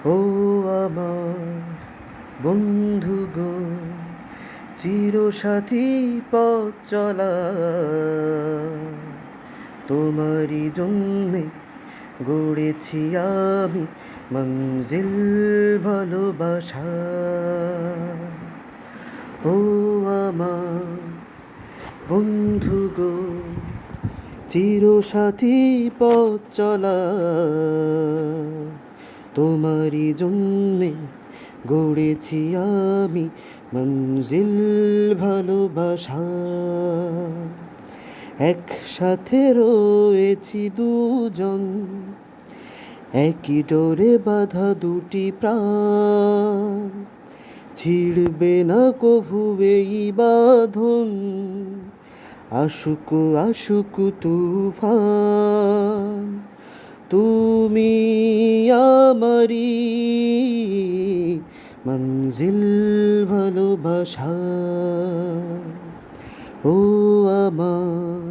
ও আমার বন্ধু গো, চিরসাথী পথ চলা, তোমারই জন্যে গড়েছি আমি মঞ্জিল ভালোবাসা। ও আমার বন্ধু গো, চিরসাথী পথ চলা, তোমারই জন্যে গড়েছি আমি মঞ্জিল ভালোবাসা। একসাথে রয়েছি দুজন, একই ডোরে বাঁধা দুটি প্রাণ, ছিড়বে না কভু এই বাঁধন, আশুক আশুক তুফান। তুমি আমারি মঞ্জিল ভালোবাসা। ও আমার